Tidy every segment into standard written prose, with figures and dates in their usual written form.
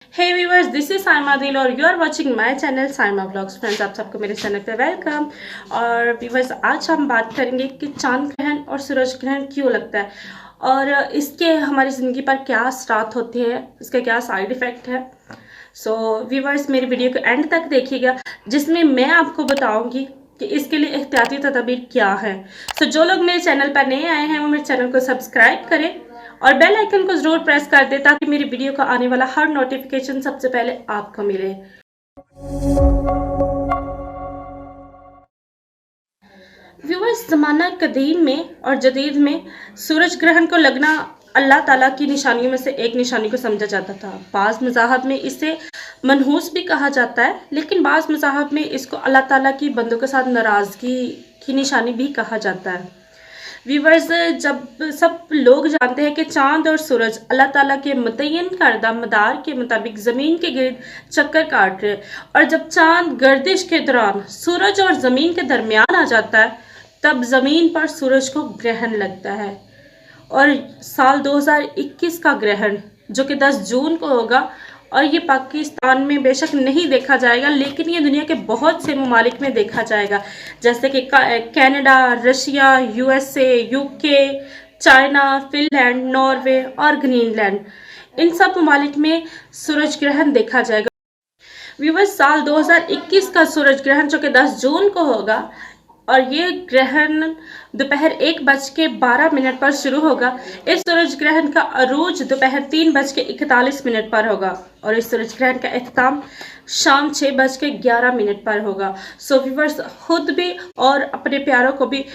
Hey viewers, this is Saima Dil और you are watching my channel Saima vlogs. Friends, आप सबको मेरे चैनल पे वेलकम। और व्यूअर्स, आज हम बात करेंगे कि चांद ग्रहण और सूरज ग्रहण क्यों लगता है और इसके हमारी ज़िंदगी पर क्या असरात होते हैं, इसका क्या साइड इफ़ेक्ट है। सो व्यूअर्स, मेरी वीडियो को एंड तक देखिएगा जिसमें मैं आपको बताऊंगी कि इसके लिए एहतियाती तदाबीर क्या है। सो जो लोग मेरे चैनल पर नए आए हैं वो मेरे चैनल को सब्सक्राइब करें और बेल आइकन को जरूर प्रेस कर दे ताकि मेरी वीडियो का आने वाला हर नोटिफिकेशन सबसे पहले आपको मिले। व्यूअर्स, ज़माना कदीम में और जदीद में सूरज ग्रहण को लगना अल्लाह ताला की निशानियों में से एक निशानी को समझा जाता था। बाज़ मज़ाहब में इसे मनहूस भी कहा जाता है, लेकिन बाज़ मज़ाहब में इसको अल्लाह ताला की बंदों के साथ नाराज़गी की निशानी भी कहा जाता है। व्यूवर्स, जब सब लोग जानते हैं कि चांद और सूरज अल्लाह ताला के मुतय्यन करदा मदार के मुताबिक ज़मीन के गिर्द चक्कर काट रहे और जब चांद गर्दिश के दौरान सूरज और ज़मीन के दरमियान आ जाता है तब ज़मीन पर सूरज को ग्रहण लगता है। और साल 2021 का ग्रहण जो कि 10 जून को होगा और ये पाकिस्तान में बेशक नहीं देखा जाएगा, लेकिन ये दुनिया के बहुत से ममालिक में देखा जाएगा, जैसे कि Canada, Russia, USA, UK, China, Finland, Norway और ग्रीनलैंड। इन सब ममालिक में सूरज ग्रहण देखा जाएगा। व्यूअर्स, साल 2021 का सूरज ग्रहण जो कि 10 जून को होगा और ये ग्रहण दोपहर 1:12 पर शुरू होगा। इस सूरज ग्रहण का अरूज दोपहर 3:41 पर होगा और इस सूरज ग्रहण का इख्तिताम शाम 6:11 पर होगा। सो व्यूअर्स, खुद भी और अपने प्यारों को भी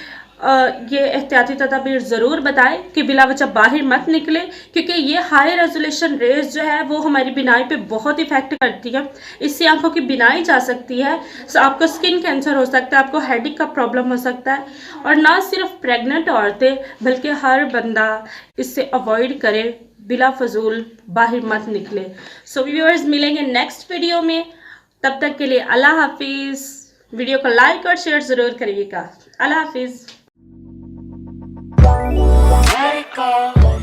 ये एहतियाती तदाबीर ज़रूर बताएं कि बिला वजह बाहर मत निकले, क्योंकि ये हाई रेजोल्यूशन रेज जो है वो हमारी बिनाई पे बहुत इफेक्ट करती है। इससे आंखों की बिनाई जा सकती है, सो आपको स्किन कैंसर हो सकता है, आपको हेडेक का प्रॉब्लम हो सकता है। और ना सिर्फ प्रेग्नेंट औरतें बल्कि हर बंदा इससे अवॉइड करे, बिला फजूल बाहर मत निकले। सो व्यूअर्स, मिलेंगे नेक्स्ट वीडियो में, तब तक के लिए अल्लाह हाफिज़। वीडियो को लाइक और शेयर ज़रूर करिएगा। अल्लाह हाफिज़। Let it go.